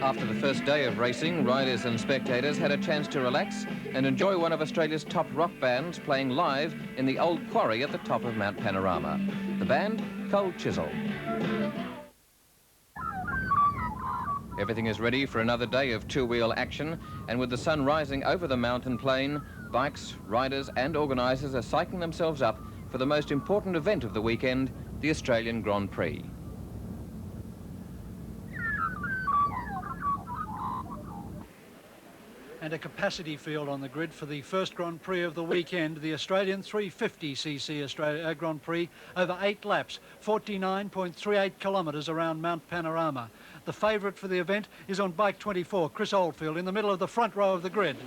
After the first day of racing, riders and spectators had a chance to relax and enjoy one of Australia's top rock bands playing live in the old quarry at the top of Mount Panorama. The band, Cold Chisel. Everything is ready for another day of two-wheel action, and with the sun rising over the mountain plain, bikes, riders and organisers are psyching themselves up for the most important event of the weekend, the Australian Grand Prix. And a capacity field on the grid for the first Grand Prix of the weekend, the Australian 350cc Grand Prix, over 8 laps, 49.38 kilometres around Mount Panorama. The favourite for the event is on bike 24, Chris Oldfield, in the middle of the front row of the grid.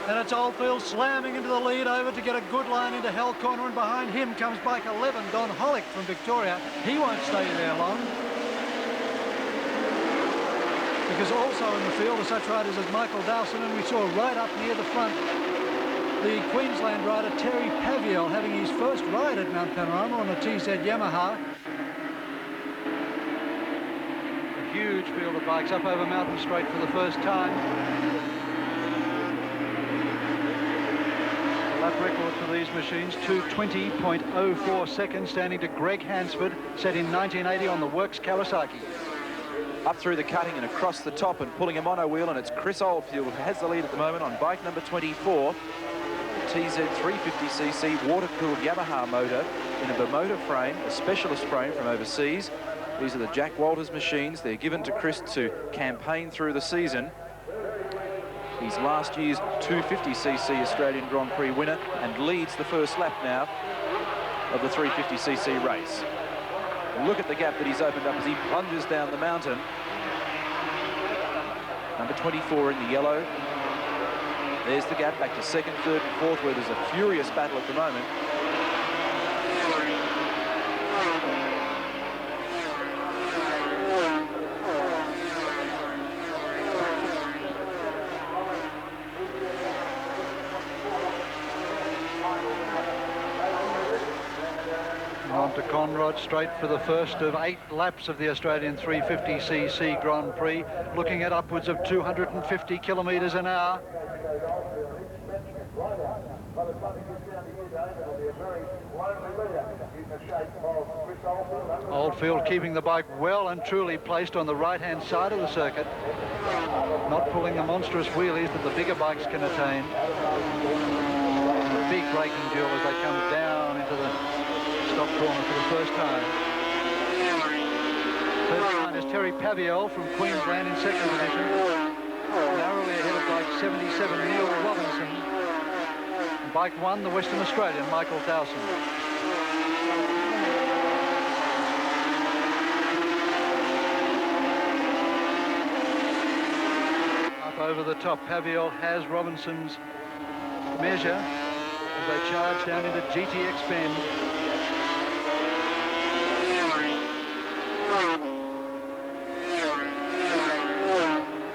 And it's Oldfield slamming into the lead over to get a good line into Hell Corner, and behind him comes bike 11, Don Hollick from Victoria. He won't stay there long, because also in the field are such riders as Michael Dowson, and we saw right up near the front the Queensland rider Terry Paviel having his first ride at Mount Panorama on a TZ Yamaha. A huge field of bikes up over Mountain Straight for the first time. The lap record for these machines, 2:20.04 seconds, standing to Greg Hansford, set in 1980 on the Works Kawasaki. Up through the cutting and across the top and pulling a mono wheel, and it's Chris Oldfield who has the lead at the moment on bike number 24. The TZ 350cc water-cooled Yamaha motor in a Bermuda frame, a specialist frame from overseas. These are the Jack Walters machines. They're given to Chris to campaign through the season. He's last year's 250cc Australian Grand Prix winner and leads the first lap now of the 350cc race. Look at the gap that he's opened up as he plunges down the mountain. Number 24 in the yellow. There's the gap back to second, third and fourth, where there's a furious battle at the moment. On to Conrod, straight for the first of 8 laps of the Australian 350cc Grand Prix, looking at upwards of 250 kilometres an hour. Oldfield keeping the bike well and truly placed on the right-hand side of the circuit, not pulling the monstrous wheelies that the bigger bikes can attain. A big braking duel as they come down into the stop corner for the first time. Third line is Terry Paviel from Queensland in second position, narrowly ahead of bike 77, Neil Robinson. And bike 1, the Western Australian, Michael Dowson. Up over the top, Paviel has Robinson's measure as they charge down into GTX Bend.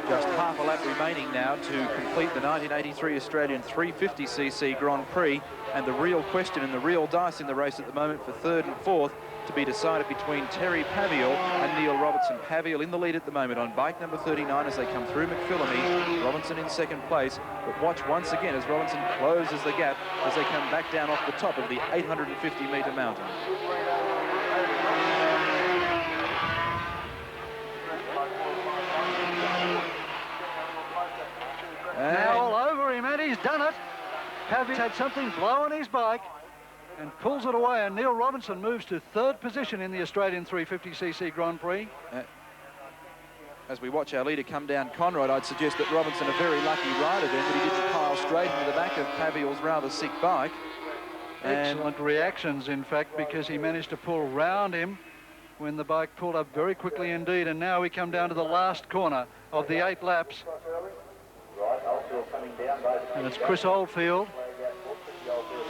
Just half a lap remaining now to complete the 1983 Australian 350cc Grand Prix, and the real question and the real dice in the race at the moment for third and fourth to be decided between Terry Paviel and Neil Robinson. Paviel in the lead at the moment on bike number 39 as they come through McPhillamy. Robinson in second place, but watch once again as Robinson closes the gap as they come back down off the top of the 850-metre mountain. Now all over him, and he's done it. Paviel's had something blow on his bike and pulls it away, and Neil Robinson moves to third position in the Australian 350cc Grand Prix. As we watch our leader come down Conrod, I'd suggest that Robinson a very lucky rider then, that he didn't pile straight into the back of Paviel's rather sick bike. Excellent reactions, in fact, because he managed to pull round him when the bike pulled up very quickly indeed. And now we come down to the last corner of the 8 laps. And it's Chris Oldfield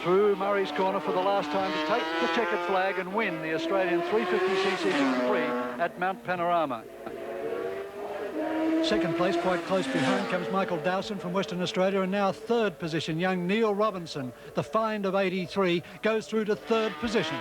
through Murray's Corner for the last time to take the checkered flag and win the Australian 350cc Grand Prix at Mount Panorama. Second place, quite close behind, comes Michael Dowson from Western Australia, and now third position, young Neil Robinson, the find of 83, goes through to third position.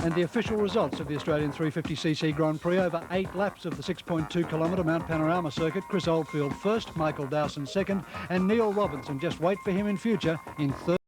And the official results of the Australian 350cc Grand Prix over 8 laps of the 6.2 kilometre Mount Panorama circuit. Chris Oldfield first, Michael Dowson second, and Neil Robinson, just wait for him in future, in third.